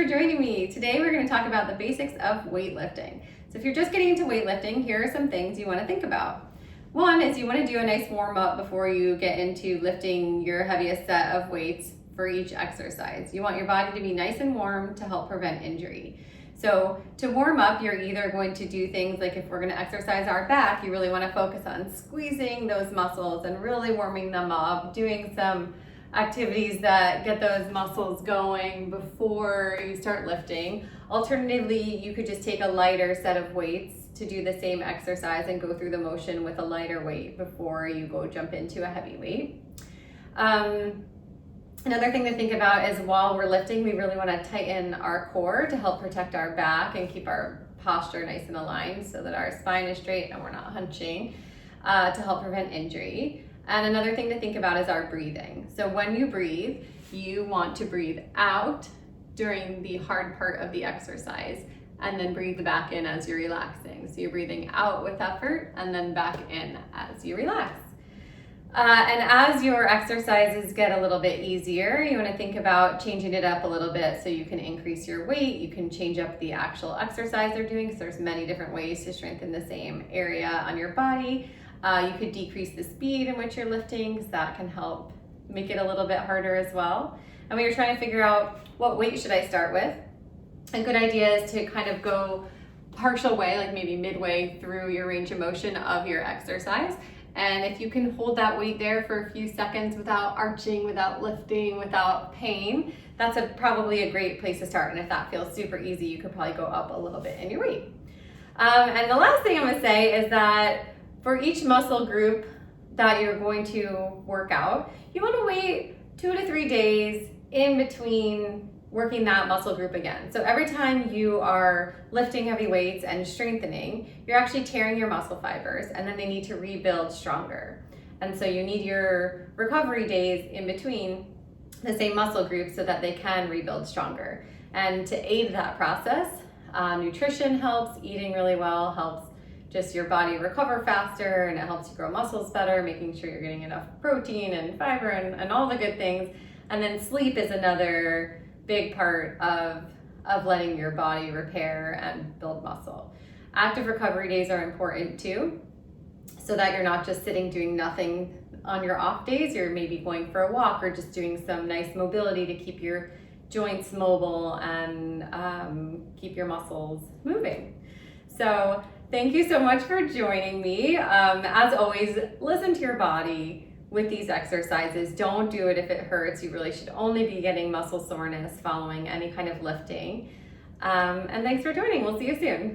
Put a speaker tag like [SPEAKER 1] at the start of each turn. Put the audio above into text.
[SPEAKER 1] joining me. Today we're going to talk about the basics of weightlifting. So if you're just getting into weightlifting, here are some things you want to think about. One is you want to do a nice warm up before you get into lifting your heaviest set of weights for each exercise. You want your body to be nice and warm to help prevent injury. So to warm up, you're either going to do things like if we're going to exercise our back, you really want to focus on squeezing those muscles and really warming them up, doing some activities that get those muscles going before you start lifting. Alternatively, you could just take a lighter set of weights to do the same exercise and go through the motion with a lighter weight before you go jump into a heavy weight. Another thing to think about is while we're lifting, we really want to tighten our core to help protect our back and keep our posture nice and aligned so that our spine is straight and we're not hunching to help prevent injury. And another thing to think about is our breathing. So when you breathe, you want to breathe out during the hard part of the exercise and then breathe back in as you're relaxing. So you're breathing out with effort and then back in as you relax. And as your exercises get a little bit easier, you want to think about changing it up a little bit so you can increase your weight. You can change up the actual exercise they're doing. So there's many different ways to strengthen the same area on your body. You could decrease the speed in which you're lifting because that can help make it a little bit harder as well. And when you're trying to figure out what weight should I start with, a good idea is to kind of go partial way, like maybe midway through your range of motion of your exercise. And if you can hold that weight there for a few seconds without arching, without lifting, without pain, that's probably a great place to start. And if that feels super easy, you could probably go up a little bit in your weight. And the last thing I'm gonna say is that for each muscle group that you're going to work out, you want to wait 2 to 3 days in between working that muscle group again. So every time you are lifting heavy weights and strengthening, you're actually tearing your muscle fibers and then they need to rebuild stronger. And so you need your recovery days in between the same muscle groups so that they can rebuild stronger. And to aid that process, nutrition helps, eating really well helps just your body recover faster, and it helps you grow muscles better, making sure you're getting enough protein and fiber and all the good things. And then sleep is another big part of letting your body repair and build muscle. Active recovery days are important too, so that you're not just sitting doing nothing on your off days. You're maybe going for a walk or just doing some nice mobility to keep your joints mobile and keep your muscles moving. So thank you so much for joining me. As always, listen to your body with these exercises. Don't do it if it hurts. You really should only be getting muscle soreness following any kind of lifting. And thanks for joining. We'll see you soon.